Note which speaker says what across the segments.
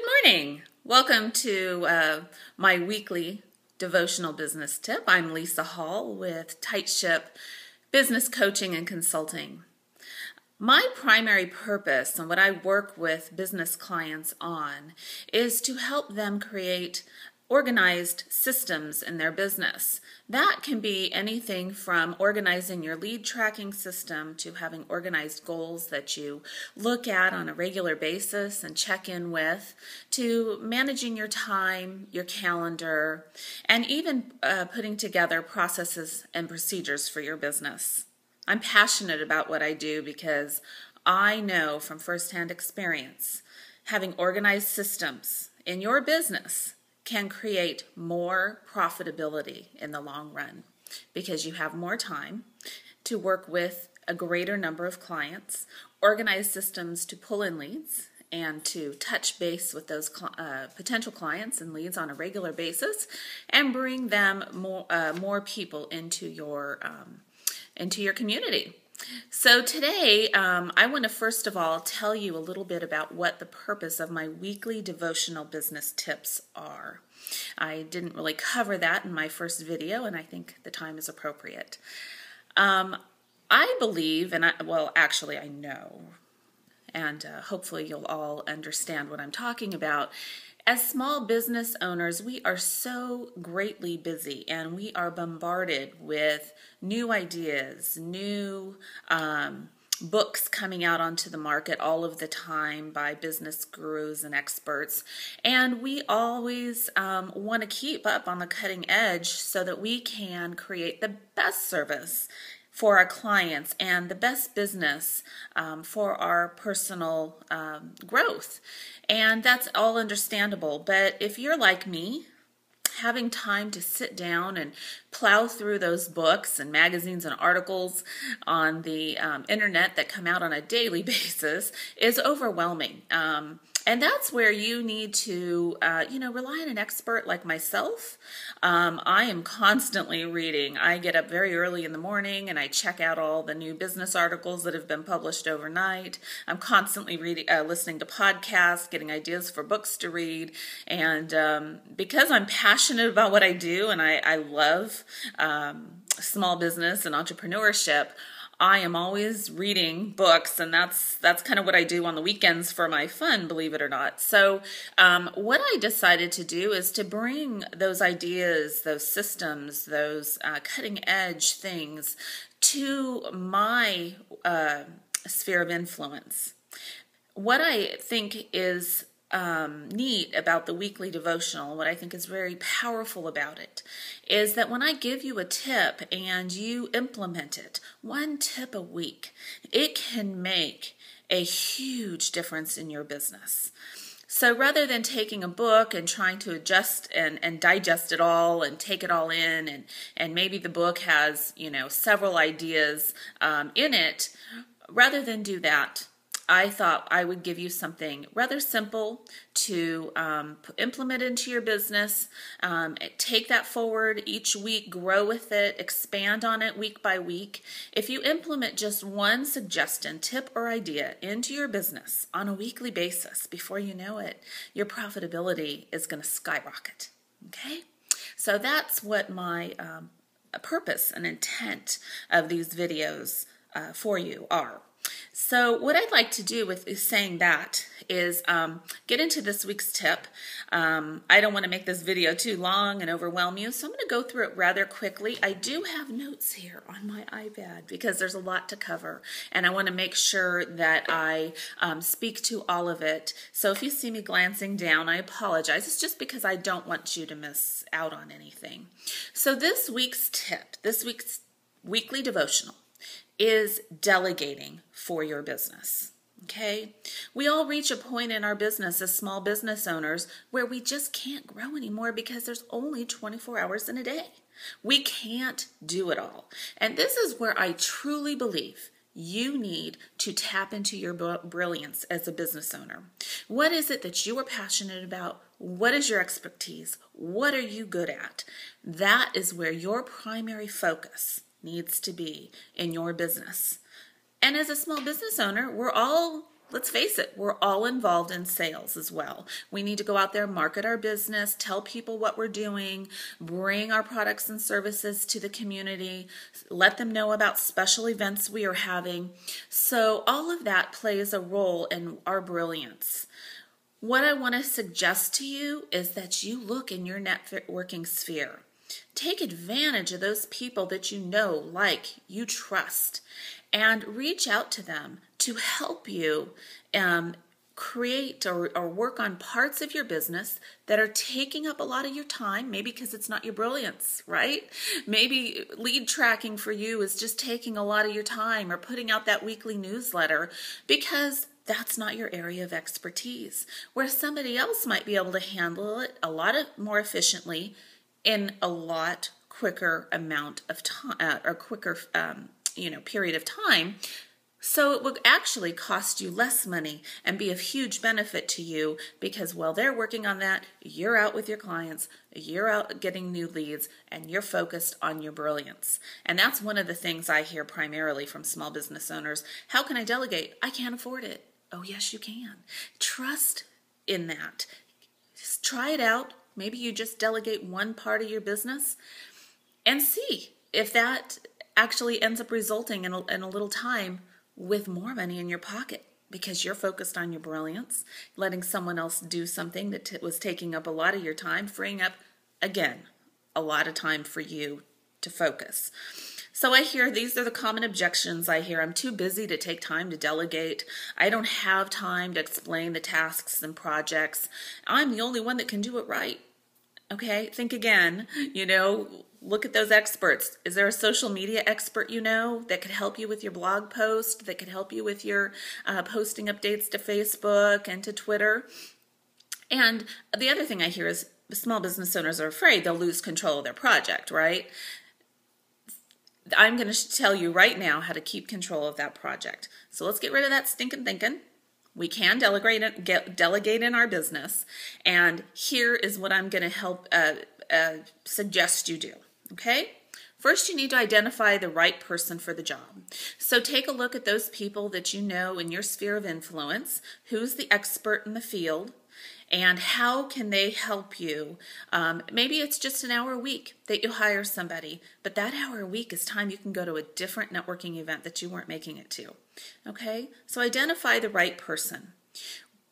Speaker 1: Good morning. Welcome to my weekly devotional business tip. I'm Lisa Hall with Tight Ship Business Coaching and Consulting. My primary purpose and what I work with business clients on is to help them create organized systems in their business. That can be anything from organizing your lead tracking system to having organized goals that you look at on a regular basis and check in with, to managing your time, your calendar, and even putting together processes and procedures for your business. I'm passionate about what I do because I know from firsthand experience having organized systems in your business can create more profitability in the long run because you have more time to work with a greater number of clients, organize systems to pull in leads, and to touch base with those potential clients and leads on a regular basis, and bring them more people into your community. So today, I want to first of all tell you a little bit about what the purpose of my weekly devotional business tips are. I didn't really cover that in my first video, and I think the time is appropriate. I believe, I know, and hopefully you'll all understand what I'm talking about. As small business owners, we are so greatly busy and we are bombarded with new ideas, new books coming out onto the market all of the time by business gurus and experts. And we always want to keep up on the cutting edge so that we can create the best service for our clients and the best business for our personal growth. And that's all understandable. But if you're like me, having time to sit down and plow through those books and magazines and articles on the internet that come out on a daily basis is overwhelming. And that's where you need to, rely on an expert like myself. I am constantly reading. I get up very early in the morning and I check out all the new business articles that have been published overnight. I'm constantly listening to podcasts, getting ideas for books to read. And because I'm passionate about what I do and I love small business and entrepreneurship, I am always reading books, and that's kind of what I do on the weekends for my fun, believe it or not. So what I decided to do is to bring those ideas, those systems, those cutting edge things to my sphere of influence. What I think is neat about the weekly devotional, what I think is very powerful about it, is that when I give you a tip and you implement it, one tip a week, it can make a huge difference in your business. So rather than taking a book and trying to adjust and digest it all and take it all in, and maybe the book has, several ideas in it, rather than do that, I thought I would give you something rather simple to implement into your business. Take that forward each week, grow with it, expand on it week by week. If you implement just one suggestion, tip, or idea into your business on a weekly basis, before you know it, your profitability is going to skyrocket. Okay? So that's what my purpose and intent of these videos for you are. So what I'd like to do with saying that is get into this week's tip. I don't want to make this video too long and overwhelm you, so I'm going to go through it rather quickly. I do have notes here on my iPad because there's a lot to cover, and I want to make sure that I speak to all of it. So if you see me glancing down, I apologize. It's just because I don't want you to miss out on anything. So this week's tip, this week's weekly devotional, is delegating for your business. Okay? We all reach a point in our business as small business owners where we just can't grow anymore because there's only 24 hours in a day. We can't do it all. And this is where I truly believe you need to tap into your brilliance as a business owner. What is it that you are passionate about? What is your expertise? What are you good at? That is where your primary focus needs to be in your business. And as a small business owner, we're all let's face it, we're all involved in sales as well. We need to go out there, market our business, tell people what we're doing, bring our products and services to the community, let them know about special events we are having. So all of that plays a role in our brilliance. What I want to suggest to you is that you look in your networking sphere. Take advantage of those people that you know, like, you trust, and reach out to them to help you create or work on parts of your business that are taking up a lot of your time, maybe because it's not your brilliance, right? Maybe lead tracking for you is just taking a lot of your time, or putting out that weekly newsletter because that's not your area of expertise, where somebody else might be able to handle it a lot more efficiently in a lot quicker amount of time, or quicker period of time. So it will actually cost you less money and be of huge benefit to you, because while they're working on that, you're out with your clients, you're out getting new leads, and you're focused on your brilliance. And that's one of the things I hear primarily from small business owners. How can I delegate? I can't afford it. Oh, yes, you can. Trust in that. Just try it out. Maybe you just delegate one part of your business and see if that actually ends up resulting in a little time with more money in your pocket, because you're focused on your brilliance, letting someone else do something that was taking up a lot of your time, freeing up, again, a lot of time for you to focus. So I hear these are the common objections I hear. I'm too busy to take time to delegate. I don't have time to explain the tasks and projects. I'm the only one that can do it right. Okay, think again. Look at those experts. Is there a social media expert that could help you with your blog post, that could help you with your posting updates to Facebook and to Twitter? And the other thing I hear is small business owners are afraid they'll lose control of their project, right? I'm going to tell you right now how to keep control of that project. So let's get rid of that stinking thinking. We can delegate in our business. And here is what I'm going to help suggest you do. Okay? First, you need to identify the right person for the job. So take a look at those people that you know in your sphere of influence. Who's the expert in the field? And how can they help you? Maybe it's just an hour a week that you hire somebody, but that hour a week is time you can go to a different networking event that you weren't making it to. Okay? So identify the right person.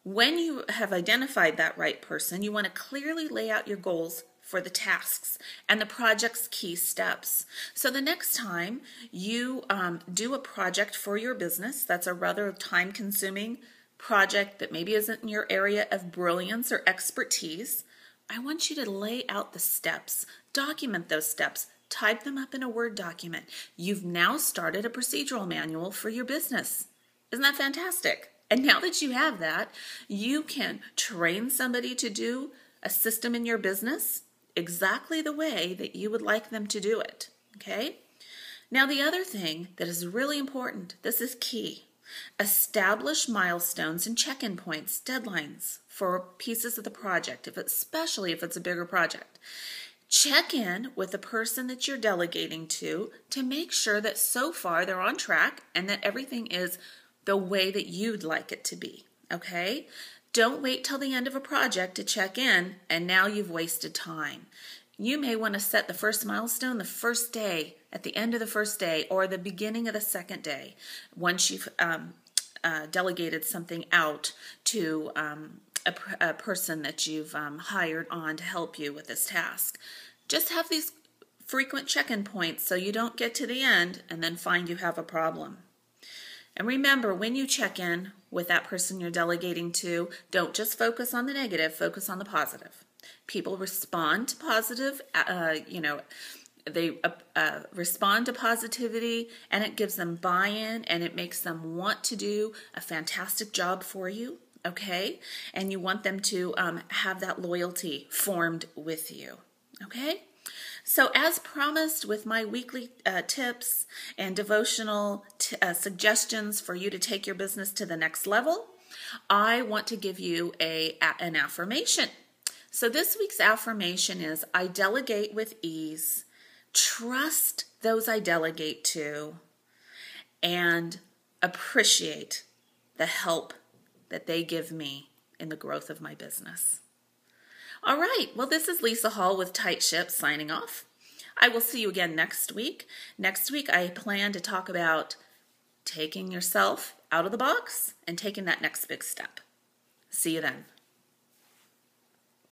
Speaker 1: When you have identified that right person, you want to clearly lay out your goals for the tasks and the project's key steps. So the next time you do a project for your business that's a rather time-consuming project that maybe isn't in your area of brilliance or expertise, I want you to lay out the steps, document those steps, type them up in a Word document. You've now started a procedural manual for your business. Isn't that fantastic? And now that you have that, you can train somebody to do a system in your business exactly the way that you would like them to do it. Okay? Now, the other thing that is really important, this is key. Establish milestones and check-in points, deadlines for pieces of the project, especially if it's a bigger project. Check in with the person that you're delegating to make sure that so far they're on track and that everything is the way that you'd like it to be, okay? Don't wait till the end of a project to check in, and now you've wasted time. You may want to set the first milestone the first day, at the end of the first day, or the beginning of the second day, once you've delegated something out to a person that you've hired on to help you with this task. Just have these frequent check-in points so you don't get to the end and then find you have a problem. And remember, when you check in with that person you're delegating to, don't just focus on the negative, focus on the positive. People respond to positive, they respond to positivity, and it gives them buy-in, and it makes them want to do a fantastic job for you, okay? And you want them to have that loyalty formed with you, okay? So as promised, with my weekly tips and devotional suggestions for you to take your business to the next level, I want to give you an affirmation. So this week's affirmation is, I delegate with ease, trust those I delegate to, and appreciate the help that they give me in the growth of my business. All right, well, this is Lisa Hall with Tight Ship signing off. I will see you again next week. Next week, I plan to talk about taking yourself out of the box and taking that next big step. See you then.